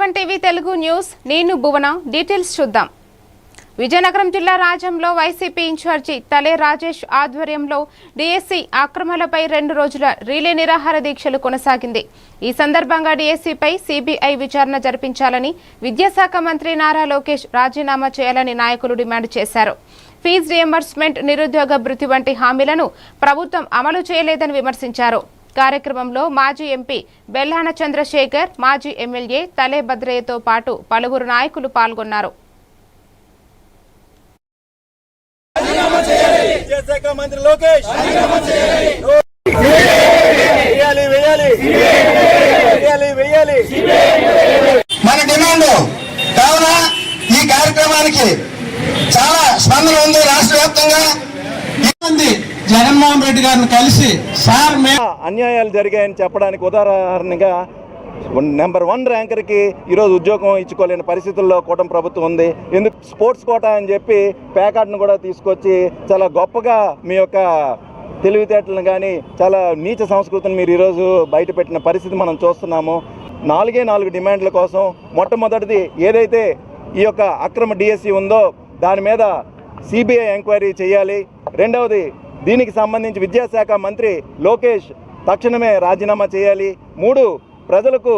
J1 TV Telugu News నేను భువన details చూద్దాం. విజయనగరం జిల్లా రాజంలో వైసీపీ ఇన్ఛార్జి తలే రాజేష్ ఆధ్వర్యంలో డీఎస్సీ అక్రమాలపై 2 రోజుల రిలే నిరాహార దీక్షలు కొనసాగింది. ఈ సందర్భంగా డీఎస్సీపై సిబిఐ విచారణ జరిపించాలని విద్యాశాఖ మంత్రి నారా లోకేష్ రాజీనామా చేయాలని నాయకులు డిమాండ్ చేశారు. ఫీజు రియంబర్స్మెంట్, నిరుద్యోగ భృతి వంటి హామీలను ప్రభుత్వం అమలు చేయలేదని విమర్శించారు. కార్యక్రమంలో మాజీ ఎంపీ బెల్లాన చంద్రశేఖర్, మాజీ ఎమ్మెల్యే తలే భద్రయ్యతో పాటు పలువురు నాయకులు పాల్గొన్నారు. మంత్రి లోకేష్ మన డిమాండ్ కావున ఈ కార్యక్రమానికి చాలా స్పందన ఉంది. రాష్ట్ర వ్యాప్తంగా జగన్మోహన్ రెడ్డి గారిని కలిసి సార్ అన్యాయాలు జరిగాయని చెప్పడానికి ఉదాహరణగా నెంబర్ 1 ర్యాంకర్కి ఈరోజు ఉద్యోగం ఇచ్చుకోలేని పరిస్థితుల్లో కూటమి ప్రభుత్వం ఉంది. ఎందుకు స్పోర్ట్స్ కోటా అని చెప్పి ప్యాకార్డ్ను కూడా తీసుకొచ్చి చాలా గొప్పగా మీ యొక్క తెలివితేటలను కానీ చాలా నీచ సంస్కృతిని మీరు ఈరోజు బయటపెట్టిన పరిస్థితి మనం చూస్తున్నాము. 4 డిమాండ్ల కోసం మొట్టమొదటిది ఏదైతే ఈ యొక్క అక్రమ డిఎస్సి ఉందో దాని మీద సిబిఐ ఎంక్వైరీ చేయాలి. రెండవది దీనికి సంబంధించి విద్యాశాఖ మంత్రి లోకేష్ తక్షణమే రాజీనామా చేయాలి. 3 ప్రజలకు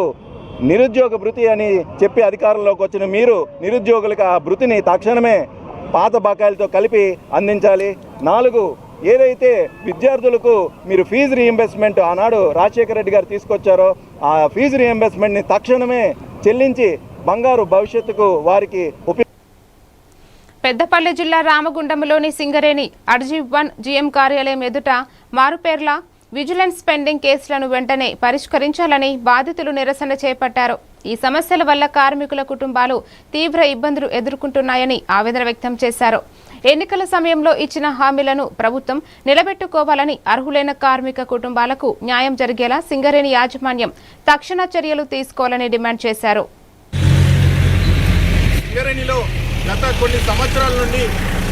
నిరుద్యోగ భృతి అని చెప్పి అధికారంలోకి వచ్చిన మీరు నిరుద్యోగులకు ఆ భృతిని తక్షణమే పాత బకాయిలతో కలిపి అందించాలి. 4 ఏదైతే విద్యార్థులకు మీరు ఫీజు రీయింబర్స్మెంట్ ఆనాడు రాజశేఖర రెడ్డి గారు తీసుకొచ్చారో ఆ ఫీజు రీయింబర్స్మెంట్ని తక్షణమే చెల్లించి బంగారు భవిష్యత్తుకు వారికి పెద్దపల్లి జిల్లా రామగుండంలోని సింగరేణి అర్జీవ్ 1 జీఎం కార్యాలయం ఎదుట మారుపేర్ల విజిలెన్స్ పెండింగ్ కేసులను వెంటనే పరిష్కరించాలని బాధితులు నిరసన చేపట్టారు. ఈ సమస్యల వల్ల కార్మికుల కుటుంబాలు తీవ్ర ఇబ్బందులు ఎదుర్కొంటున్నాయని ఆవేదన వ్యక్తం చేశారు. ఎన్నికల సమయంలో ఇచ్చిన హామీలను ప్రభుత్వం నిలబెట్టుకోవాలని, అర్హులైన కార్మిక కుటుంబాలకు న్యాయం జరిగేలా సింగరేణి యాజమాన్యం తక్షణ చర్యలు తీసుకోవాలని డిమాండ్ చేశారు. గత కొన్ని సంవత్సరాల నుండి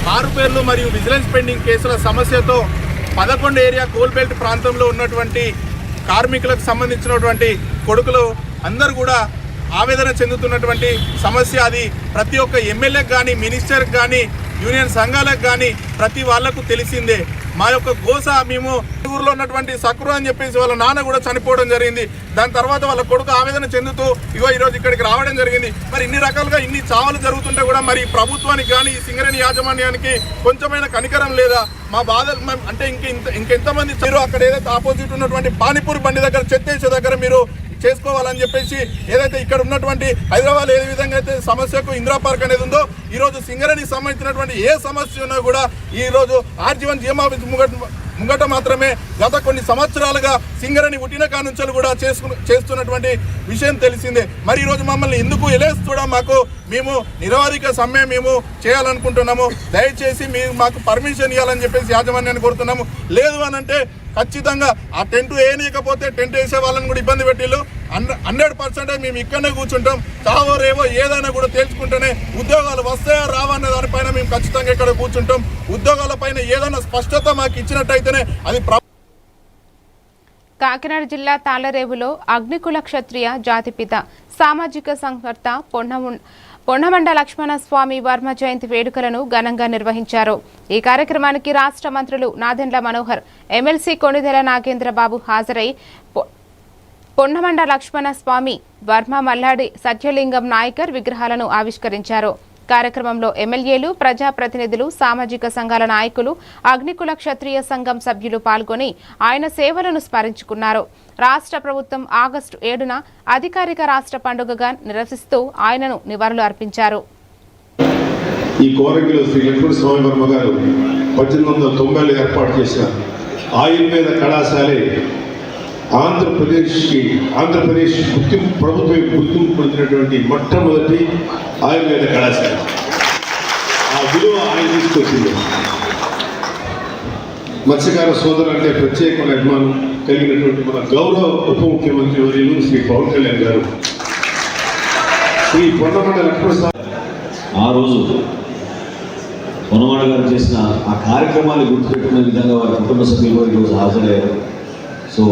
మారుపేర్లు మరియు విజిలెన్స్ పెండింగ్ కేసుల సమస్యతో 11 ఏరియా కోల్బెల్ట్ ప్రాంతంలో ఉన్నటువంటి కార్మికులకు సంబంధించినటువంటి కొడుకులు అందరూ కూడా ఆవేదన చెందుతున్నటువంటి సమస్య. అది ప్రతి ఒక్క ఎమ్మెల్యేకి కానీ, మినిస్టర్కి కానీ, యూనియన్ సంఘాలకు కానీ ప్రతి వాళ్లకు తెలిసిందే. మా యొక్క గోస మేము ఊర్లో ఉన్నటువంటి సక్రు అని చెప్పేసి వాళ్ళ నాన్న కూడా చనిపోవడం జరిగింది. దాని తర్వాత వాళ్ళ కొడుకు ఆవేదన చెందుతూ ఈరోజు ఇక్కడికి రావడం జరిగింది. మరి ఇన్ని రకాలుగా ఇన్ని చావులు జరుగుతుంటే కూడా మరి ప్రభుత్వానికి కానీ ఈ సింగరేణి యాజమాన్యానికి కొంచెమైనా కనికరం లేదా? మా బాధ అంటే ఇంకెంతమంది అక్కడ ఏదైతే ఆపోజిట్ ఉన్నటువంటి పానీపూరి బండి దగ్గర చెత్తేసే దగ్గర మీరు చేసుకోవాలని చెప్పేసి ఏదైతే ఇక్కడ ఉన్నటువంటి హైదరాబాద్ ఏ విధంగా అయితే సమస్యకు ఇందిరా పార్క్ అనేది ఉందో ఈరోజు సింగరేణికి సంబంధించినటువంటి ఏ సమస్య ఉన్నా కూడా ఈరోజు ఆర్జీవన్ జీఎం ఆఫీస్ ముంగట మాత్రమే గత కొన్ని సంవత్సరాలుగా సింగరేణి ఉట్టిన కానుంచలు కూడా చేస్తున్నటువంటి విషయం తెలిసిందే. మరి ఈరోజు మమ్మల్ని ఎందుకు ఎలేస్తుడా? మేము నిరవధిక సమ్మె మేము చేయాలనుకుంటున్నాము. దయచేసి మీరు మాకు పర్మిషన్ ఇవ్వాలని చెప్పేసి యాజమాన్యాన్ని కోరుతున్నాము. లేదు అని అంటే ఖచ్చితంగా ఆ టెంట్ వేయనీయకపోతే టెంట్ వేసే వాళ్ళని కూడా ఇబ్బంది పెట్టిళ్ళు. 100% మేము ఇక్కడనే కూర్చుంటాం. చావో రేవో ఏదైనా కూడా తేల్చుకుంటేనే ఉద్యోగాలు వస్తాయా రావా అనే దానిపైన మేము ఖచ్చితంగా ఇక్కడ కూర్చుంటాం. ఉద్యోగాల పైన ఏదైనా స్పష్టత మాకు ఇచ్చినట్టయితేనే అది. కాకినాడ జిల్లా తాళరేవులో అగ్నికుల క్షత్రియ జాతిపిత సామాజిక సంకర్త పొన్నమండ లక్ష్మణ స్వామి వర్మ జయంతి వేడుకలను ఘనంగా నిర్వహించారు. ఈ కార్యక్రమానికి రాష్ట్ర మంత్రులు నాదెండ్ల మనోహర్, ఎమ్మెల్సీ కొణిదెల నాగేంద్రబాబు హాజరై పొన్నమండ లక్ష్మణ స్వామి, వర్మ మల్లాడి సత్యలింగం నాయకర్ విగ్రహాలను ఆవిష్కరించారు. కార్యక్రమంలో ఎమ్మెల్యేలు, ప్రజాప్రతినిధులు, సామాజిక సంఘాల నాయకులు, అగ్నికుల క్షత్రియ సంఘం సభ్యులు పాల్గొని ఆయన సేవలను స్మరించుకున్నారు. రాష్ట్ర ప్రభుత్వం ఆగస్టు 7న అధికారిక రాష్ట్ర పండుగగా నిర్వహిస్తూ ఆయనను నివాళులు అర్పించారు. ఈ కోరంగిలో శ్రీ లక్ష్మణ స్వామి వర్మ గారు 1890లో ఏర్పాటు చేసిన ఆయుర్వేద కళాశాలే ఆంధ్రప్రదేశ్ ప్రభుత్వం గుర్తింపు పొందినటువంటి మొట్టమొదటి ఆయుర్వేద కళాశాల. ఆ విలువ ఆయన తీసుకొచ్చింది. మత్స్యకార సోదరు అంటే ప్రత్యేకమైన అభిమానం కలిగినటువంటి మన గౌరవ ఉప ముఖ్యమంత్రి వర్యులు శ్రీ పవన్ కళ్యాణ్ గారు శ్రీ పొన్నమండ లక్ష్మణ ఆ రోజు పొన్నమండ గారు చేసిన ఆ కార్యక్రమాన్ని గుర్తుపెట్టుకునే విధంగా వారి కుటుంబ సభ్యులు ఈరోజు హాజరయ్యారు. సో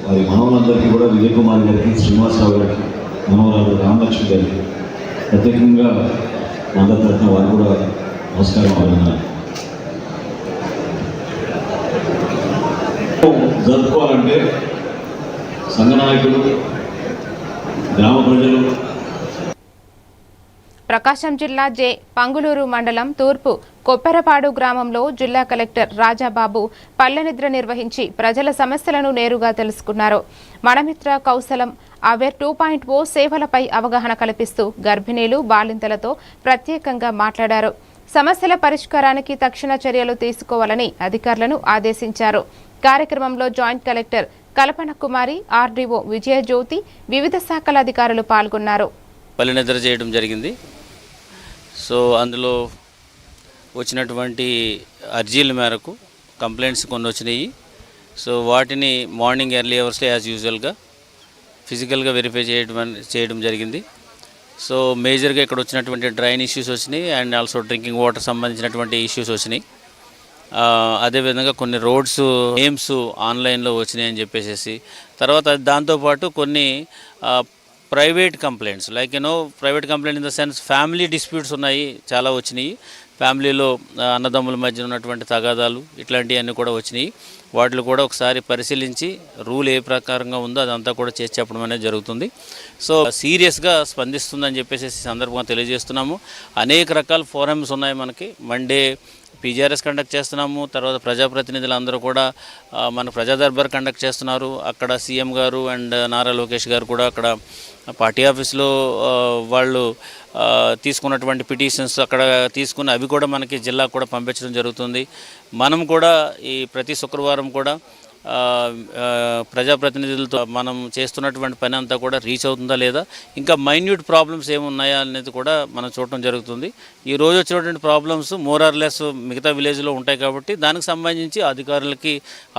వారి మనవులందరికీ కూడా విజయ్ కుమార్ గారికి, శ్రీనివాసరావు గారికి, మనవరాలు రామలక్ష్మి గారి ప్రత్యేకంగా అందరి తరఫున వారు కూడా నమస్కారం అభినందనాలు. జరుపుకోవాలంటే సంఘ నాయకులు, గ్రామ ప్రజలు. ప్రకాశం జిల్లా జె పంగులూరు మండలం తూర్పు కొప్పెరపాడు గ్రామంలో జిల్లా కలెక్టర్ రాజాబాబు పల్లెనిద్ర నిర్వహించి ప్రజల సమస్యలను నేరుగా తెలుసుకున్నారు. మనమిత్ర కౌశలం అవేర్ 2.0 సేవలపై అవగాహన కల్పిస్తూ గర్భిణీలు, బాలింతలతో ప్రత్యేకంగా మాట్లాడారు. సమస్యల పరిష్కారానికి తక్షణ చర్యలు తీసుకోవాలని అధికారులను ఆదేశించారు. కార్యక్రమంలో జాయింట్ కలెక్టర్ కల్పన కుమారి, ఆర్డీఓ విజయజ్యోతి, వివిధ శాఖల అధికారులు పాల్గొన్నారు. పల్లెనిద్ర చేయడం జరిగింది. సో అందులో వచ్చినటువంటి అర్జీల మేరకు కంప్లైంట్స్ కొన్ని వచ్చినాయి. సో వాటిని మార్నింగ్ ఎర్లీ అవర్స్లో యాజ్ యూజువల్గా ఫిజికల్గా వెరిఫై చేయడం జరిగింది. సో మేజర్గా ఇక్కడ వచ్చినటువంటి డ్రైన్ ఇష్యూస్ వచ్చినాయి అండ్ ఆల్సో డ్రింకింగ్ వాటర్ సంబంధించినటువంటి ఇష్యూస్ వచ్చినాయి. అదేవిధంగా కొన్ని రోడ్స్ నేమ్స్ ఆన్లైన్లో వచ్చినాయని చెప్పేసి, తర్వాత దాంతోపాటు కొన్ని private complaints like private complaint in the sense family disputes ఉన్నాయి, చాలా వచ్చినాయి. ఫ్యామిలీలో అన్నదమ్ముల మధ్య ఉన్నటువంటి తగాదాలు ఇట్లాంటివన్నీ కూడా వచ్చినాయి. వాటిని కూడా ఒకసారి పరిశీలించి రూల్ ఏ ప్రకారంగా ఉందో అదంతా కూడా చేసి చెప్పడం అనేది జరుగుతుంది. సో సీరియస్గా స్పందిస్తుందని చెప్పేసి సందర్భంగా తెలియజేస్తున్నాము. అనేక రకాల ఫోరమ్స్ ఉన్నాయి మనకి. మండే పీజీఆర్ఎస్ కండక్ట్ చేస్తున్నాము. తర్వాత ప్రజాప్రతినిధులు అందరూ కూడా మన ప్రజా దర్బార్ కండక్ట్ చేస్తున్నారు. అక్కడ సీఎం గారు అండ్ నారా లోకేష్ గారు కూడా అక్కడ పార్టీ ఆఫీస్లో వాళ్ళు తీసుకున్నటువంటి పిటిషన్స్ అక్కడ తీసుకుని అవి కూడా మనకి జిల్లాకు కూడా పంపించడం జరుగుతుంది. మనం కూడా ఈ ప్రతి శుక్రవారం కూడా ప్రజాప్రతినిధులతో మనం చేస్తున్నటువంటి పని అంతా కూడా రీచ్ అవుతుందా లేదా, ఇంకా మైన్యూట్ ప్రాబ్లమ్స్ ఏమున్నాయా అనేది కూడా మనం చూడటం జరుగుతుంది. ఈ రోజు వచ్చినటువంటి ప్రాబ్లమ్స్ మోర్ ఆర్ లెస్ మిగతా విలేజ్లో ఉంటాయి కాబట్టి దానికి సంబంధించి అధికారులకి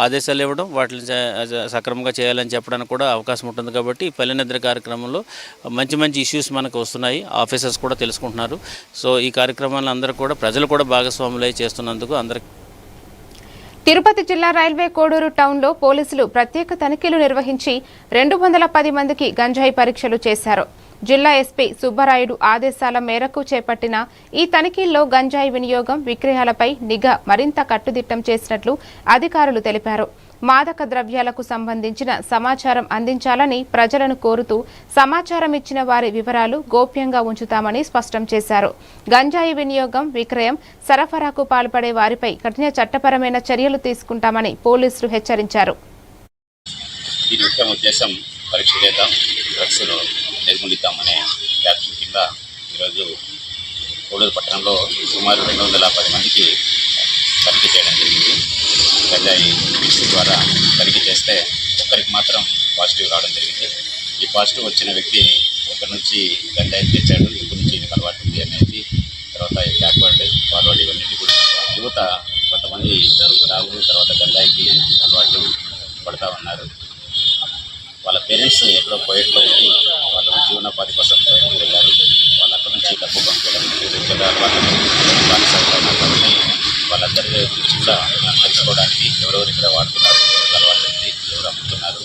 ఆదేశాలు ఇవ్వడం, వాటిని సక్రమంగా చేయాలని చెప్పడానికి కూడా అవకాశం ఉంటుంది. కాబట్టి ఈ పల్లెనిద్ర కార్యక్రమంలో మంచి మంచి ఇష్యూస్ మనకు వస్తున్నాయి, ఆఫీసర్స్ కూడా తెలుసుకుంటున్నారు. సో ఈ కార్యక్రమాలను అందరూ కూడా ప్రజలు కూడా భాగస్వాములై చేస్తున్నందుకు అందరికీ. తిరుపతి జిల్లా రైల్వే కోడూరు టౌన్లో పోలీసులు ప్రత్యేక తనిఖీలు నిర్వహించి 210 మందికి గంజాయి పరీక్షలు చేశారు. జిల్లా ఎస్పీ సుబ్బరాయుడు ఆదేశాల మేరకు చేపట్టిన ఈ తనిఖీల్లో గంజాయి వినియోగం, విక్రయాలపై నిఘా మరింత కట్టుదిట్టం చేసినట్లు అధికారులు తెలిపారు. మాదక ద్రవ్యాలకు సంబంధించిన సమాచారం అందించాలని ప్రజలను కోరుతూ సమాచారం ఇచ్చిన వారి వివరాలు గోప్యంగా ఉంచుతామని స్పష్టం చేశారు. గంజాయి వినియోగం, విక్రయం, సరఫరాకు పాల్పడే వారిపై కఠిన చట్టపరమైన చర్యలు తీసుకుంటామని పోలీసులు హెచ్చరించారు. దీని ముఖ్య ఉద్దేశం పరీక్ష చేద్దాం, డ్రగ్స్ను నిర్మూలిద్దామనే క్యాప్షన్ కింద ఈరోజు కోడూరు పట్టణంలో సుమారు 210 మందికి తనిఖీ చేయడం జరిగింది. గంజాయి మిక్స్ ద్వారా తనిఖీ చేస్తే ఒక్కరికి మాత్రం పాజిటివ్ రావడం జరిగింది. ఈ పాజిటివ్ వచ్చిన వ్యక్తి ఎక్కడి నుంచి గంజాయి తెచ్చాడు, ఎక్కడి నుంచి ఇది అలవాటు ఉంది అనేది, తర్వాత బ్యాక్వర్డ్ ఫార్వర్డ్ ఇవన్నీ కూడా యువత కొంతమంది తాగుడు తర్వాత గంజాయికి అలవాటు పడతా ఉన్నారు. వాళ్ళ పేరెంట్స్ ఎక్కడో కోయట్లో ఉండి వాళ్ళ జీవనోపాధి కోసం బయటకు వెళ్ళారు. వాళ్ళు అక్కడి నుంచి డబ్బు పంపించడం అలవాటు బానిసవుతున్నారు. కాబట్టి వాళ్ళందరి గురించి కూడా తెలుసుకోవడానికి ఎవరెవరు ఇక్కడ వాడుతున్నారు, ఎవరికి అలవాటు ఉంది, ఎవరు అమ్ముతున్నారు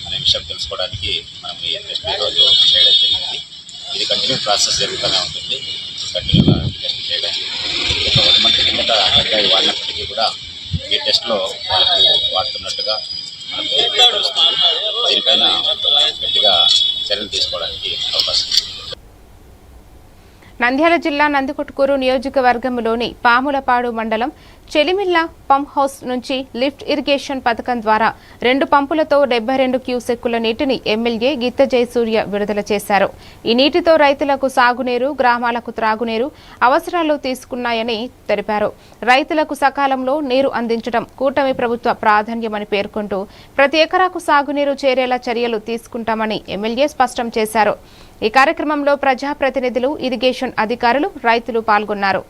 అనే విషయం తెలుసుకోవడానికి మనం ఈ టెస్ట్ ఈరోజు చేయడం జరిగింది. ఇది కంటిన్యూ ప్రాసెస్ జరుగుతూనే ఉంటుంది. కంటిన్యూగా టెస్ట్ చేయడం ఒక 1 మంత్ కిందట గంజాయి వాడినప్పటికీ కూడా ఈ టెస్ట్లో వాళ్ళకి వాడుతున్నట్టుగా మనకు తెలుస్తుంది. దీనిపైన గట్టిగా చర్యలు తీసుకోవడానికి అవకాశం ఉంది. నంద్యాల జిల్లా నందికొట్కూరు నియోజకవర్గంలోని పాములపాడు మండలం చెలిమిల్ల పంప్ హౌస్ నుంచి లిఫ్ట్ ఇరిగేషన్ పథకం ద్వారా 2 పంపులతో 72 క్యూసెక్కుల నీటిని ఎమ్మెల్యే గిత్త జయసూర్య విడుదల చేశారు. ఈ నీటితో రైతులకు సాగునీరు, గ్రామాలకు త్రాగునీరు అవసరాలు తీసుకున్నాయని తెలిపారు. రైతులకు సకాలంలో నీరు అందించడం కూటమి ప్రభుత్వ ప్రాధాన్యమని పేర్కొంటూ ప్రతి ఎకరాకు సాగునీరు చేరేలా చర్యలు తీసుకుంటామని ఎమ్మెల్యే స్పష్టం చేశారు. ఈ కార్యక్రమంలో ప్రజాప్రతినిధులు, ఇరిగేషన్ అధికారులు, రైతులు పాల్గొన్నారు.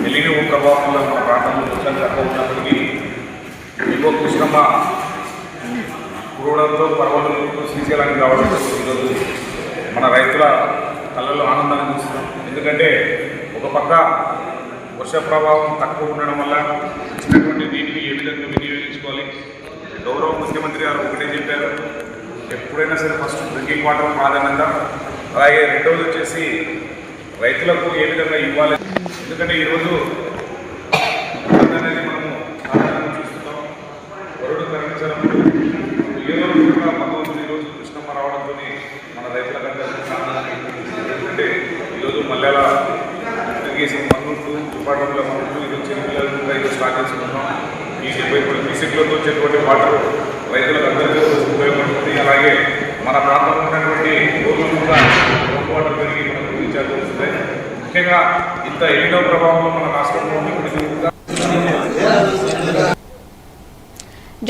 ఎలినో ప్రభావం మన ప్రాంతంలో తక్కువ ఉన్నప్పటికీ ఎక్కువ కృష్ణమ్మ కురవడంతో పర్వతంతో శ్రీశైలానికి రావడంతో ఈరోజు మన రైతుల కళ్ళలో ఆనందాన్ని చూస్తున్నాం. ఎందుకంటే ఒక పక్క వర్ష ప్రభావం తక్కువ ఉండడం వల్ల ఇచ్చినటువంటి నీటిని ఏ విధంగా వినియోగించుకోవాలి. గౌరవ ముఖ్యమంత్రి గారు ఒకటే చెప్పారు, ఎప్పుడైనా సరే ఫస్ట్ డ్రింకింగ్ వాటర్ ప్రాధాన్యత, అలాగే రెండవది వచ్చేసి రైతులకు ఏ విధంగా ఇవ్వాలి. ఎందుకంటే ఈరోజు అనేది మనము సాధారణంగా చూస్తున్నాం. వరుడు కరణించడం ఏదో కూడా భగవంతుడు ఈరోజు కృష్ణమ్మ రావడంతో మన రైతులకంతా ఎందుకంటే ఈరోజు మల్లెల ఇరిగేషన్ పనులు చుపాటంలో పనులు ఈరోజు చెరువుల రైతు స్టార్ట్ చేసుకుంటున్నాం. ఈ 70 క్యూసెక్లతో వచ్చేటువంటి వాటర్ రైతులకు అందరికీ ఉపయోగపడుతుంది. అలాగే మన ప్రాంతంలో ఉన్నటువంటి రోడ్లు కూడా వాటర్ పెరిగి మనకు రీఛార్జ్ వస్తున్నాయి. ముఖ్యంగా ఇంత ఎన్నో ప్రభావంలో మన రాష్ట్రంలో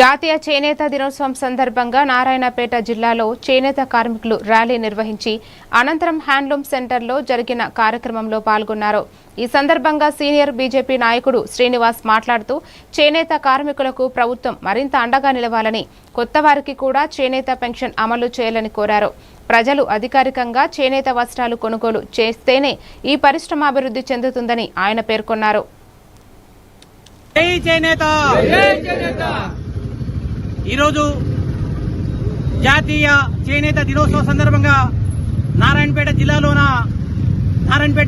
జాతీయ చేనేత దినోత్సవం సందర్భంగా నారాయణపేట జిల్లాలో చేనేత కార్మికులు ర్యాలీ నిర్వహించి అనంతరం హ్యాండ్లూమ్ సెంటర్లో జరిగిన కార్యక్రమంలో పాల్గొన్నారు. ఈ సందర్భంగా సీనియర్ బీజేపీ నాయకుడు శ్రీనివాస్ మాట్లాడుతూ చేనేత కార్మికులకు ప్రభుత్వం మరింత అండగా నిలవాలని, కొత్త వారికి కూడా చేనేత పెన్షన్ అమలు చేయాలని కోరారు. ప్రజలు అధికారికంగా చేనేత వస్త్రాలు కొనుగోలు చేస్తేనే ఈ పరిశ్రమ అభివృద్ధి చెందుతుందని ఆయన పేర్కొన్నారు. ఈరోజు జాతీయ చేనేత దినోత్సవం సందర్భంగా నారాయణపేట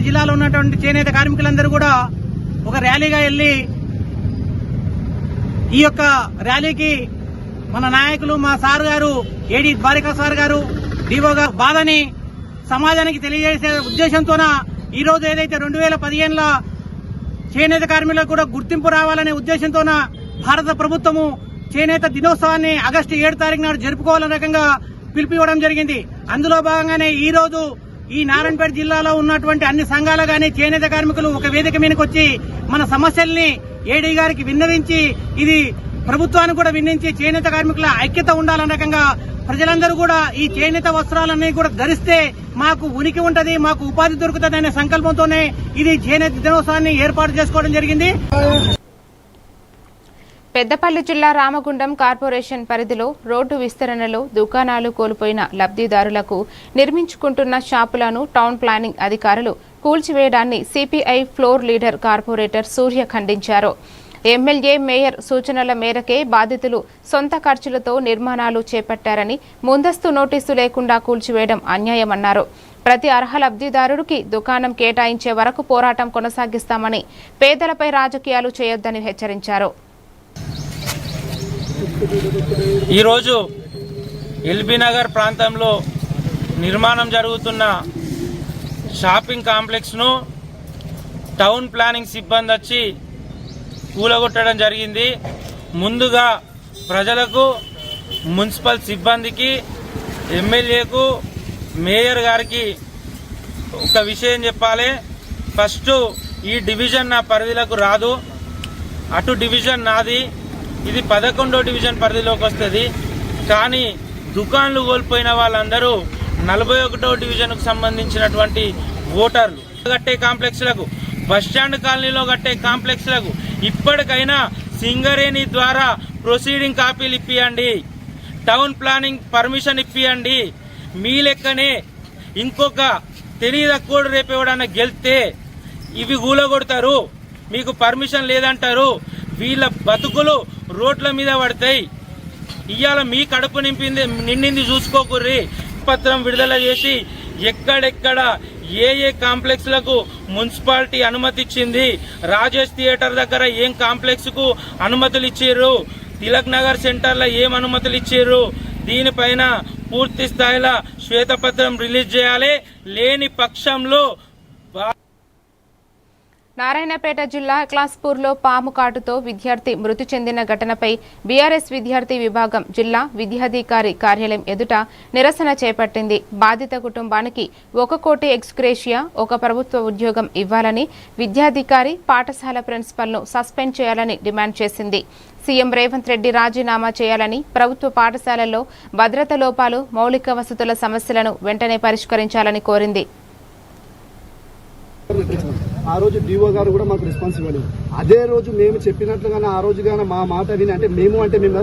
జిల్లాలో ఉన్నటువంటి చేనేత కార్మికులందరూ కూడా ఒక ర్యాలీగా వెళ్లి ఈ యొక్క ర్యాలీకి మన నాయకులు మా సార్ గారు ఏడి ద్వారికా సార్ గారు డివో గారు బాధని సమాజానికి తెలియజేసే ఉద్దేశంతోన ఈరోజు ఏదైతే 2015లో చేనేత కార్మికులకు కూడా గుర్తింపు రావాలనే ఉద్దేశంతోన భారత ప్రభుత్వము చేనేత దినోత్సవాన్ని ఆగస్టు 7 తారీఖు నాడు జరుపుకోవాలనే రకంగా పిలుపునివ్వడం జరిగింది. అందులో భాగంగానే ఈ రోజు ఈ నారాయణపేట జిల్లాలో ఉన్నటువంటి అన్ని సంఘాలు గాని చేనేత కార్మికులు ఒక వేదిక మీదకి వచ్చి మన సమస్యల్ని ఏడీ గారికి విన్నవించి, ఇది ప్రభుత్వానికి కూడా విన్నవించి చేనేత కార్మికుల ఐక్యత ఉండాలనే రకంగా ప్రజలందరూ కూడా ఈ చేనేత వస్త్రాలన్నీ కూడా ధరిస్తే మాకు ఉనికి ఉంటది, మాకు ఉపాధి దొరుకుతుంది అనే సంకల్పంతోనే ఇది చేనేత దినోత్సవాన్ని ఏర్పాటు చేసుకోవడం జరిగింది. పెద్దపల్లి జిల్లా రామగుండం కార్పొరేషన్ పరిధిలో రోడ్డు విస్తరణలో దుకాణాలు కోల్పోయిన లబ్ధిదారులకు నిర్మించుకుంటున్న షాపులను టౌన్ ప్లానింగ్ అధికారులు కూల్చివేయడాన్ని సిపిఐ ఫ్లోర్ లీడర్ కార్పొరేటర్ సూర్య ఖండించారు. ఎమ్మెల్యే మేయర్ సూచనల మేరకే బాధితులు సొంత ఖర్చులతో నిర్మాణాలు చేపట్టారని, ముందస్తు నోటీసు లేకుండా కూల్చివేయడం అన్యాయమన్నారు. ప్రతి అర్హ లబ్ధిదారుడికి దుకాణం కేటాయించే వరకు పోరాటం కొనసాగిస్తామని, పేదలపై రాజకీయాలు చేయొద్దని హెచ్చరించారు. ఈరోజు ఎల్బీ నగర్ ప్రాంతంలో నిర్మాణం జరుగుతున్న షాపింగ్ కాంప్లెక్స్ను టౌన్ ప్లానింగ్ సిబ్బంది వచ్చి కూలగొట్టడం జరిగింది. ముందుగా ప్రజలకు, మున్సిపల్ సిబ్బందికి, ఎమ్మెల్యేకు, మేయర్ గారికి ఒక విషయం చెప్పాలి. ఫస్ట్ ఈ డివిజన్ నా పరిధిలోకి రాదు, అటు డివిజన్ నాది, ఇది 11వ డివిజన్ పరిధిలోకి వస్తుంది. కానీ దుకాన్లు కోల్పోయిన వాళ్ళందరూ 41వ డివిజన్కు సంబంధించినటువంటి ఓటర్లు. కట్టే కాంప్లెక్స్లకు, బస్టాండ్ కాలనీలో కట్టే కాంప్లెక్స్లకు ఇప్పటికైనా సింగరేణి ద్వారా ప్రొసీడింగ్ కాపీలు ఇప్పియండి, టౌన్ ప్లానింగ్ పర్మిషన్ ఇప్పియండి. మీ లెక్కనే ఇంకొక తెలియదక్కువ రేపు ఎవడన్నా గెలిస్తే ఇవి కూలగొడతారు, మీకు పర్మిషన్ లేదంటారు. వీళ్ళ బతుకులు రోడ్ల మీద పడతాయి. ఇవాళ మీ కడుపు నిండింది చూసుకోకుర్రి. పత్రం విడుదల చేసి ఎక్కడెక్కడ ఏ కాంప్లెక్స్లకు మున్సిపాలిటీ అనుమతి ఇచ్చింది, రాజేష్ థియేటర్ దగ్గర ఏం కాంప్లెక్స్కు అనుమతులు ఇచ్చారు, తిలక్ నగర్ సెంటర్లో ఏం అనుమతులు ఇచ్చారు, దీనిపైన పూర్తి స్థాయిలో శ్వేతపత్రం రిలీజ్ చేయాలి. లేని పక్షంలో నారాయణపేట జిల్లా క్లాస్పూర్లో పాము కాటుతో విద్యార్థి మృతి చెందిన ఘటనపై బీఆర్ఎస్ విద్యార్థి విభాగం జిల్లా విద్యాధికారి కార్యాలయం ఎదుట నిరసన చేపట్టింది. బాధిత కుటుంబానికి 1 కోటి ఎక్స్గ్రేషియా, 1 ప్రభుత్వ ఉద్యోగం ఇవ్వాలని, విద్యాధికారి, పాఠశాల ప్రిన్సిపల్ను సస్పెండ్ చేయాలని డిమాండ్ చేసింది. సీఎం రేవంత్ రెడ్డి రాజీనామా చేయాలని, ప్రభుత్వ పాఠశాలల్లో భద్రత లోపాలు, మౌలిక వసతుల సమస్యలను వెంటనే పరిష్కరించాలని కోరింది. ఆ రోజు డిఓ గారు కూడా మాకు రెస్పాన్స్ ఇవ్వలేదు. అదే రోజు మేము చెప్పినట్లుగానే ఆ రోజు గానే మా మాట విని, అంటే మేము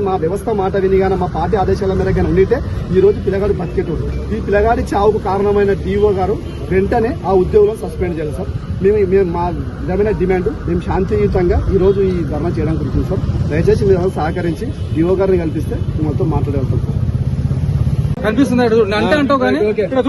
మా వ్యవస్థ మాట విని గానే మా పార్టీ ఆదేశాల మేరకు ఉండితే ఈ రోజు పిల్లగాడు బతికేటోడు. ఈ పిల్లగాడి చావుకు కారణమైన డిఓ గారు వెంటనే ఆ ఉద్యోగులను సస్పెండ్ చేయాలి సార్. మేము మా విధమైన డిమాండ్, మేము శాంతియుతంగా ఈ రోజు ఈ ధర్నా చేయడం గురించి సార్. దయచేసి మీరు సహకరించి డిఓ గారిని కల్పిస్తే మొత్తం మాట్లాడేస్తాం సార్.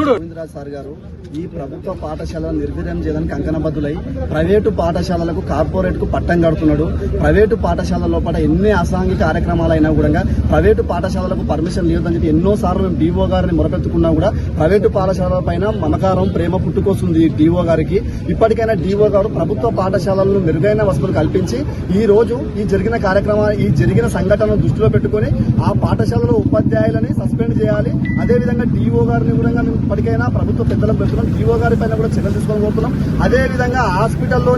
గోవిందరాజ్ సార్ గారు ఈ ప్రభుత్వ పాఠశాలను నిర్వీర్యం చేయడానికి కంకణబద్దులై ప్రైవేటు పాఠశాలలకు కార్పొరేట్ కు పట్టం కడుతున్నాడు. ప్రైవేటు పాఠశాల లోపల ఎన్ని అసాంఘిక కార్యక్రమాలు అయినా కూడా ప్రైవేటు పాఠశాలలకు పర్మిషన్ లేదని చెప్పి ఎన్నోసార్లు మేము డిఓ గారిని మొరపెట్టుకున్నా కూడా ప్రైవేటు పాఠశాలల పైన మమకారం, ప్రేమ పుట్టుకొస్తుంది డిఓ గారికి. ఇప్పటికైనా డిఓ గారు ప్రభుత్వ పాఠశాలలను మెరుగైన వసతులు కల్పించి ఈ రోజు ఈ జరిగిన సంఘటనను దృష్టిలో పెట్టుకుని ఆ పాఠశాలలో ఉపాధ్యాయులని సస్పెండ్ చేయాలి. అదేవిధంగా డిఓ గారిని కూడా మేము ఇప్పటికైనా ప్రభుత్వ పెద్దలకు పెడుతున్నాం. డిఓ గారి పైన కూడా చర్యలు తీసుకొని పోతున్నాం. అదేవిధంగా హాస్పిటల్లో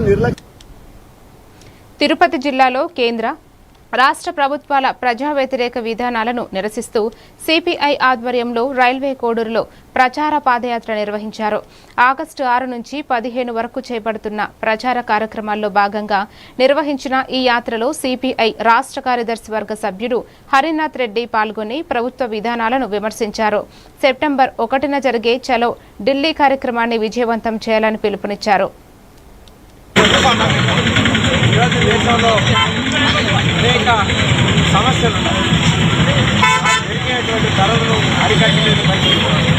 తిరుపతి జిల్లాలో కేంద్ర రాష్ట్ర ప్రభుత్వాల ప్రజా వ్యతిరేక విధానాలను నిరసిస్తూ సిపిఐ ఆధ్వర్యంలో రైల్వే కోడూరులో ప్రచార పాదయాత్ర నిర్వహించారు. ఆగస్టు 6 నుంచి 15 వరకు చేపడుతున్న ప్రచార కార్యక్రమాల్లో భాగంగా నిర్వహించిన ఈ యాత్రలో సిపిఐ రాష్ట్ర కార్యదర్శి వర్గ సభ్యుడు హరినాథ్ రెడ్డి పాల్గొని ప్రభుత్వ విధానాలను విమర్శించారు. సెప్టెంబర్ 1న జరిగే చలో ఢిల్లీ కార్యక్రమాన్ని విజయవంతం చేయాలని పిలుపునిచ్చారు. ఈరోజు దేశంలో అనేక సమస్యలు పెరిగేటువంటి ధరలను అరికట్టలేని పరిస్థితి,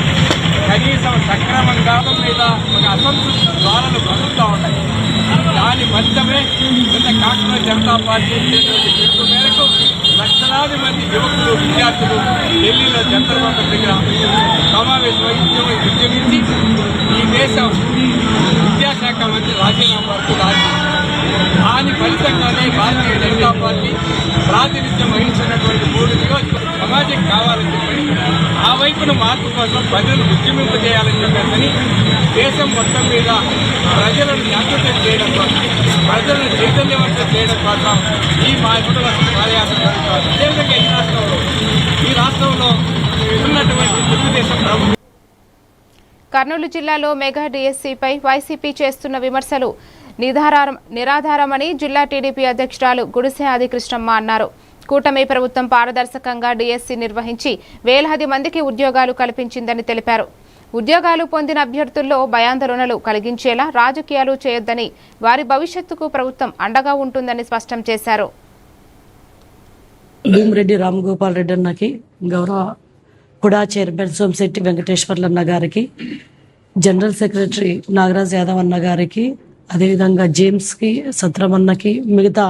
కనీసం సక్రమంగా మీద ఒక అసంతృప్తి జ్వాలలు కలుగుతూ ఉన్నాయి. దాని ఫలితమే నిన్న కాంగ్రెస్ జనతా పార్టీ ఇచ్చేటువంటి పిలుపు మేరకు లక్షలాది మంది యువకులు, విద్యార్థులు ఢిల్లీలో జంతర్ మంతర్ దగ్గర సమావేశమై ఉద్యమించి ఈ దేశం విద్యాశాఖ మంత్రి రాజీనామా వరకు రాజీ. దాని ఫలితంగానే భారతీయ జనతా పార్టీ ప్రాతినిధ్యం వహించినటువంటి 3 నియోజకవర్గాలు సమాజం కావాలని చెప్పని ఆ వైపున మార్పు కోసం ప్రజలు ఉద్యమింపజేయాలని చెప్పని దేశం మొత్తం మీద ప్రజలను జాగృతం చేయడం కోసం, ప్రజలను చైతన్యవంతం చేయడం కోసం ఈ మార్పుల పాదయాత్ర జరుగుతుంది. అదేవిధంగా ఈ రాష్ట్రంలో ఉన్నటువంటి తెలుగుదేశం ప్రభుత్వం కర్నూలు జిల్లాలో మెగా డిఎస్సీపై వైసీపీ చేస్తున్న విమర్శలు నిరాధారమని జిల్లా టీడీపీ అధ్యక్షురాలు గుడిసె ఆదికృష్ణమ్మ అన్నారు. కూటమి ప్రభుత్వం పారదర్శకంగా డిఎస్సీ నిర్వహించి వేలాది మందికి ఉద్యోగాలు కల్పించిందని తెలిపారు. ఉద్యోగాలు పొందిన అభ్యర్థుల్లో భయాందోళనలు కలిగించేలా రాజకీయాలు చేయొద్దని, వారి భవిష్యత్తుకు ప్రభుత్వం అండగా ఉంటుందని స్పష్టం చేశారు. భూమిరెడ్డి రామగోపాల్ రెడ్డి అన్నకి, గౌరవ కుడా చైర్మన్ సోమశెట్టి వెంకటేశ్వర్లన్న గారికి, జనరల్ సెక్రటరీ నాగరాజ్ యాదవ్ అన్న గారికి, అదేవిధంగా జేమ్స్కి, సత్రమన్నకి, మిగతా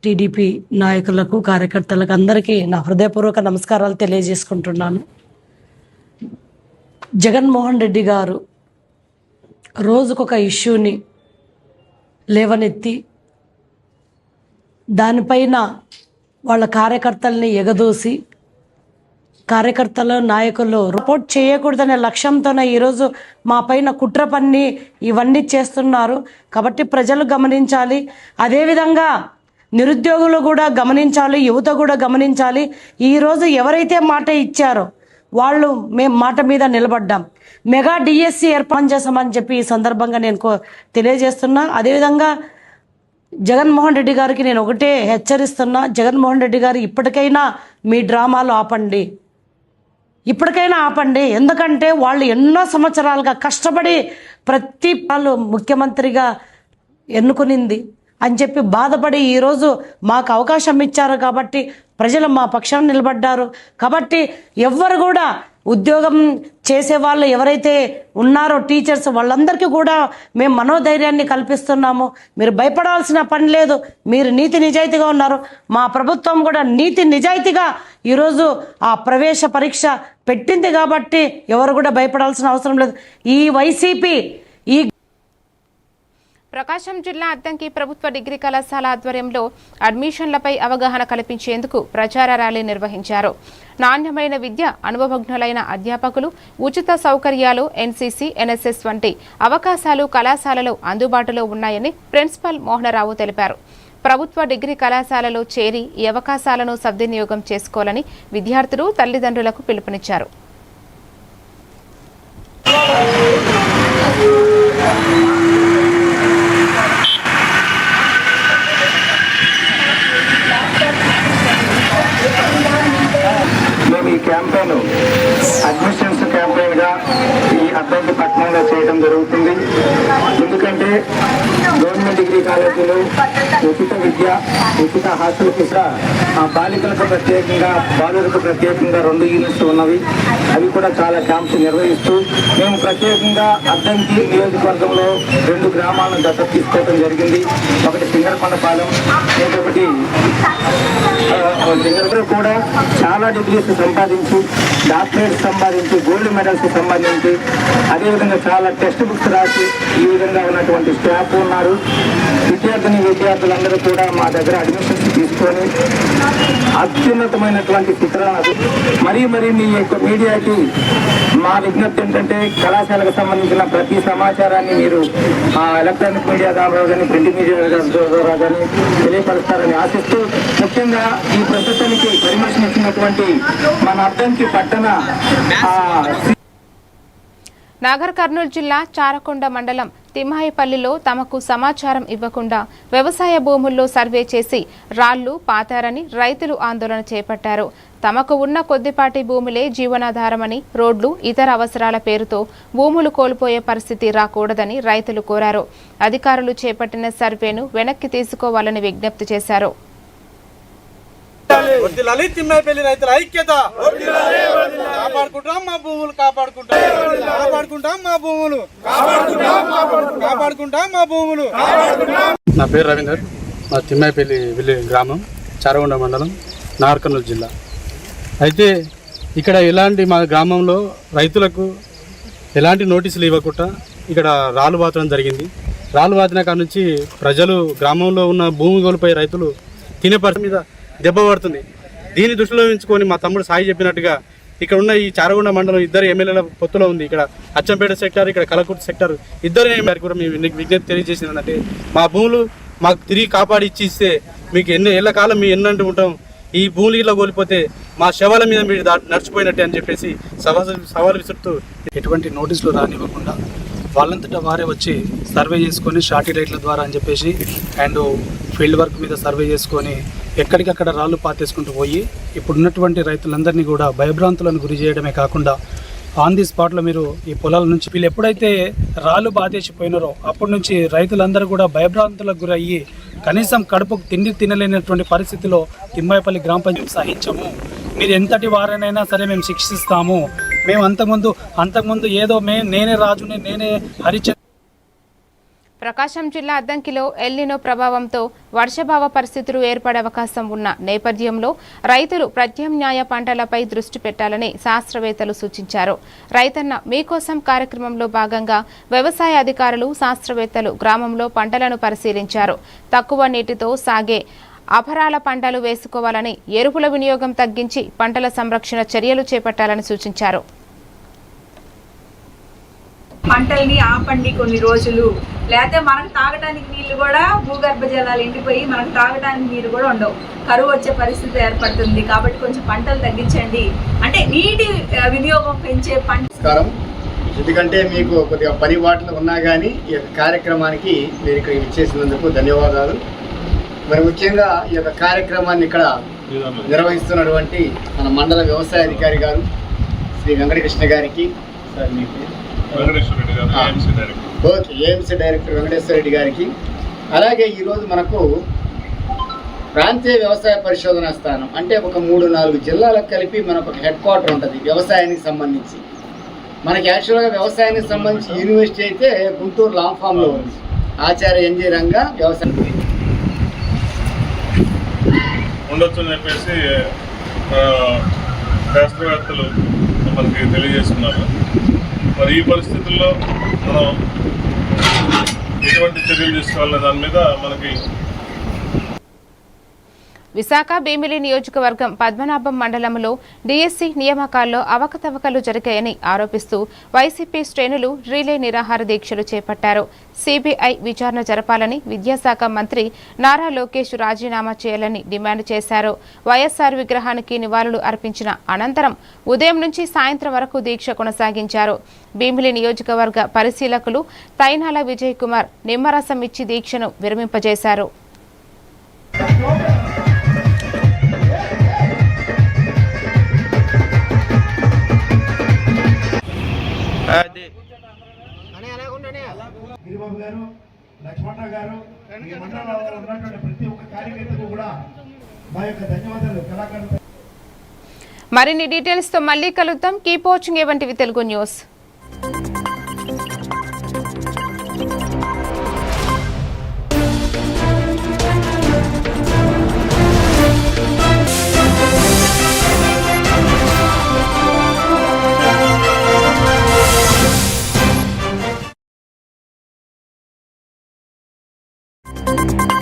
టీడీపీ నాయకులకు, కార్యకర్తలకు అందరికీ నా హృదయపూర్వక నమస్కారాలు తెలియజేసుకుంటున్నాను. జగన్మోహన్ రెడ్డి గారు రోజుకొక ఇష్యూని లేవనెత్తి దానిపైన వాళ్ళ కార్యకర్తల్ని ఎగదోసి, కార్యకర్తలు, నాయకులు రిపోర్ట్ చేయకూడదనే లక్ష్యంతోనే ఈరోజు మా పైన కుట్ర పన్ని ఇవన్నీ చేస్తున్నారు. కాబట్టి ప్రజలు గమనించాలి, అదేవిధంగా నిరుద్యోగులు కూడా గమనించాలి, యువత కూడా గమనించాలి. ఈరోజు ఎవరైతే మాట ఇచ్చారో వాళ్ళు మేము మాట మీద నిలబడ్డాం. మెగా డిఎస్సి ఏర్పాటు చేస్తామని చెప్పి ఈ సందర్భంగా నేను తెలియజేస్తున్నా. అదేవిధంగా జగన్మోహన్ రెడ్డి గారికి నేను ఒకటే హెచ్చరిస్తున్నా, జగన్మోహన్ రెడ్డి గారు ఇప్పటికైనా మీ డ్రామాలు ఆపండి, ఇప్పటికైనా ఆపండి. ఎందుకంటే వాళ్ళు ఎన్నో సంవత్సరాలుగా కష్టపడి ప్రతి వాళ్ళు ముఖ్యమంత్రిగా ఎన్నుకునింది అని చెప్పి బాధపడి ఈరోజు మాకు అవకాశం ఇచ్చారు కాబట్టి ప్రజలు మా పక్షాన నిలబడ్డారు. కాబట్టి ఎవ్వరు కూడా ఉద్యోగం చేసే వాళ్ళు ఎవరైతే ఉన్నారో టీచర్స్, వాళ్ళందరికీ కూడా మేము మనోధైర్యాన్ని కల్పిస్తున్నాము. మీరు భయపడాల్సిన పని లేదు, మీరు నీతి నిజాయితీగా ఉన్నారు. మా ప్రభుత్వం కూడా నీతి నిజాయితీగా ఈరోజు ఆ ప్రవేశ పరీక్ష పెట్టింది కాబట్టి ఎవరు కూడా భయపడాల్సిన అవసరం లేదు. ఈ వైసీపీ ఈ ప్రకాశం జిల్లా అద్దంకి ప్రభుత్వ డిగ్రీ కళాశాల ఆధ్వర్యంలో అడ్మిషన్లపై అవగాహన కల్పించేందుకు ప్రచార ర్యాలీ నిర్వహించారు. నాణ్యమైన విద్య, అనుభవజ్ఞులైన అధ్యాపకులు, ఉచిత సౌకర్యాలు, ఎన్సీసీ, ఎన్ఎస్ఎస్ వంటి అవకాశాలు కళాశాలలో అందుబాటులో ఉన్నాయని ప్రిన్సిపల్ మోహనరావు తెలిపారు. ప్రభుత్వ డిగ్రీ కళాశాలలో చేరి ఈ అవకాశాలను సద్వినియోగం చేసుకోవాలని విద్యార్థులు, తల్లిదండ్రులకు పిలుపునిచ్చారు. చేయడం జరుగుతుంది. ఎందుకంటే గవర్నమెంట్ డిగ్రీ కాలేజీలు ఉచిత విద్య, ఉచిత హాస్టల్ కూడా బాలికలకు ప్రత్యేకంగా, బాలులకు ప్రత్యేకంగా 2 యూనిట్స్ ఉన్నవి. అవి కూడా చాలా క్యాంప్స్ నిర్వహిస్తూ మేము ప్రత్యేకంగా అద్దంకి నియోజకవర్గంలో 2 గ్రామాలను దత్తత తీసుకోవడం జరిగింది. ఒకటి సింగరకొండపాలెం, ఇంకొకటి సింగర్ కూడా చాలా డిగ్రీస్ సంపాదించి, డాక్టరేట్స్ సంపాదించి, గోల్డ్ మెడల్స్ సంపాదించి, అదేవిధంగా చాలా టెక్స్ట్ బుక్స్ రాసి ఈ విధంగా ఉన్నటువంటి స్టాఫ్ ఉన్నారు. విద్యార్థులందరూ కూడా మా దగ్గర అడ్మిషన్స్ తీసుకొని అత్యున్నతమైనటువంటి చిత్రాలు మరీ మీ యొక్క మీడియాకి మా విజ్ఞప్తి ఏంటంటే కళాశాలకు సంబంధించిన ప్రతి సమాచారాన్ని మీరు ఎలక్ట్రానిక్ మీడియా ద్వారా కానీ, ప్రింట్ మీడియా ద్వారా కానీ తెలియపరుస్తారని ఆశిస్తూ, ముఖ్యంగా ఈ ప్రభుత్వానికి పర్మిషన్ ఇచ్చినటువంటి మన అద్దంకి పట్టణ నాగర్ కర్నూలు జిల్లా చారకొండ మండలం తిమ్మాయిపల్లిలో తమకు సమాచారం ఇవ్వకుండా వ్యవసాయ భూముల్లో సర్వే చేసి రాళ్లు పాతారని రైతులు ఆందోళన చేపట్టారు. తమకు ఉన్న కొద్దిపాటి భూములే జీవనాధారమని, రోడ్లు, ఇతర అవసరాల పేరుతో భూములు కోల్పోయే పరిస్థితి రాకూడదని రైతులు కోరారు. అధికారులు చేపట్టిన సర్వేను వెనక్కి తీసుకోవాలని విజ్ఞప్తి చేశారు. తిమ్మాయిపల్లి రైతుల ఐక్యత, కాపాడుకుంటాం మా భూములు, కాపాడుకుంటాం మా భూములు, కాపాడుకుంటాం మా భూములు. నా పేరు రవీందర్, మా తిమ్మాయిపల్లి విలేజ్ గ్రామం, చారగొండ మండలం, నాగర్ కర్నూలు జిల్లా. అయితే ఇక్కడ మా గ్రామంలో రైతులకు ఎలాంటి నోటీసులు ఇవ్వకుండా ఇక్కడ రాళ్ళు పాతడం జరిగింది. రాళ్ళు పాతిన కాడ నుంచి ప్రజలు, గ్రామంలో ఉన్న భూమి కోల్పోయే రైతులు తినే పరిస్థితి మీద దెబ్బ పడుతుంది. దీన్ని దృష్టిలో ఉంచుకొని మా తమ్ముడు సాయి చెప్పినట్టుగా ఇక్కడ ఉన్న ఈ చారగొండ మండలం 2 ఎమ్మెల్యేల పొత్తులో ఉంది. ఇక్కడ అచ్చంపేట సెక్టార్, ఇక్కడ కలకుర్తి సెక్టార్, 2 ఎమ్మెల్యేలు కూడా మేము విజ్ఞప్తి తెలియజేసింది ఏంటంటే మా భూములు మాకు తిరిగి కాపాడి ఇస్తే మీకు ఏళ్ల కాలం మీ ఎన్నంటూ ఉంటాం. ఈ భూములు ఇలా కోల్పోతే మా శవాల మీద మీరు నడిచిపోయినట్టే అని చెప్పేసి సవాలు విసురుతూ ఎటువంటి నోటీసులు రానివ్వకుండా వాళ్ళంతటా వారే వచ్చి సర్వే చేసుకొని శాటిలైట్ల ద్వారా అని చెప్పేసి అండ్ ఫీల్డ్ వర్క్ మీద సర్వే చేసుకొని ఎక్కడికక్కడ రాళ్ళు పాతేసుకుంటూ పోయి ఇప్పుడున్నటువంటి రైతులందరినీ కూడా భయభ్రాంతులను గురి చేయడమే కాకుండా ఆన్ ది స్పాట్లో మీరు ఈ పొలాల నుంచి వీళ్ళు ఎప్పుడైతే రాళ్ళు పాతేసిపోయినారో అప్పటి నుంచి రైతులందరూ కూడా భయభ్రాంతులకు గురయ్యి కనీసం కడుపుకు తిండి తినలేనటువంటి పరిస్థితిలో తిమ్మాయిపల్లి గ్రామ పంచాయతీ సహించము, మీరు ఎంతటి వారైనా సరే మేము శిక్షిస్తాము, మేము అంతకుముందు ఏదో నేనే రాజుని, నేనే హరిచంద్ర. ప్రకాశం జిల్లా అద్దంకిలో ఎల్నినో ప్రభావంతో వర్షాభావ పరిస్థితులు ఏర్పడే అవకాశం ఉన్న నేపథ్యంలో రైతులు ప్రత్యామ్నాయ పంటలపై దృష్టి పెట్టాలని శాస్త్రవేత్తలు సూచించారు. రైతన్న మీకోసం కార్యక్రమంలో భాగంగా వ్యవసాయ అధికారులు, శాస్త్రవేత్తలు గ్రామంలో పంటలను పరిశీలించారు. తక్కువ నీటితో సాగే అపరాల పంటలు వేసుకోవాలని, ఎరువుల వినియోగం తగ్గించి పంటల సంరక్షణ చర్యలు చేపట్టాలని సూచించారు. పంటల్ని ఆపండి కొన్ని రోజులు, లేకపోతే మనకు తాగడానికి నీళ్లు కూడా భూగర్భ జలాలు ఎండిపోయి మనకు తాగడానికి నీరు కూడా ఉండవు, కరువు వచ్చే పరిస్థితి ఏర్పడుతుంది. కాబట్టి కొంచెం పంటలు తగ్గించండి, అంటే నీటి వినియోగం పెంచే నమస్కారం. ఎందుకంటే మీకు కొద్దిగా పని బాటలు ఉన్నా కానీ ఈ యొక్క కార్యక్రమానికి మీరు ఇక్కడ ఇచ్చేసినందుకు ధన్యవాదాలు. మరి ముఖ్యంగా ఈ యొక్క కార్యక్రమాన్ని ఇక్కడ నిర్వహిస్తున్నటువంటి మన మండల వ్యవసాయ అధికారి గారు శ్రీ వెంకటకృష్ణ గారికి, okay, AMC director Venkateswara Reddy గారికి, అలాగే ఈరోజు మనకు ప్రాంతీయ వ్యవసాయ పరిశోధనా స్థానం అంటే ఒక 3-4 జిల్లాలకు కలిపి మనకు ఒక హెడ్ క్వార్టర్ ఉంటుంది వ్యవసాయానికి సంబంధించి. మనకి యాక్చువల్గా వ్యవసాయానికి సంబంధించి యూనివర్సిటీ అయితే గుంటూరు లాంఫామ్లో ఉంది, ఆచార్య ఎన్జీ రంగా వ్యవసాయం ఉండొచ్చని చెప్పేసి శాస్త్రవేత్తలు మనకి తెలియజేస్తున్నారు. మరి ఈ పరిస్థితుల్లో మనం ఎటువంటి చర్యలు తీసుకోవాలనే దాని మీద మనకి విశాఖ భీమిలి నియోజకవర్గం పద్మనాభం మండలంలో డీఎస్సీ నియామకాల్లో అవకతవకలు జరిగాయని ఆరోపిస్తూ వైసీపీ శ్రేణులు రిలే నిరాహార దీక్షలు చేపట్టారు. సిబిఐ విచారణ జరపాలని, విద్యాశాఖ మంత్రి నారా లోకేష్ రాజీనామా చేయాలని డిమాండ్ చేశారు. వైఎస్ఆర్ విగ్రహానికి నివాళులు అర్పించిన అనంతరం ఉదయం నుంచి సాయంత్రం వరకు దీక్ష కొనసాగించారు. భీమిలి నియోజకవర్గ పరిశీలకులు తైనాల విజయ్ కుమార్ నిమ్మరసం ఇచ్చి దీక్షను విరమింపజేశారు. గిరిబాబు గారు, లక్ష్మణరావు గారు, ఈ మండలంలో ఉన్నటువంటి ప్రతి ఒక్క కార్యకర్తకు కూడా మా యొక్క ధన్యవాదాలు. కళాకారులు మరిన్ని డీటెయిల్స్ తో మళ్ళీ కలుద్దాం. కీప్ వాచింగ్ ఏవంటివి తెలుగు న్యూస్. you.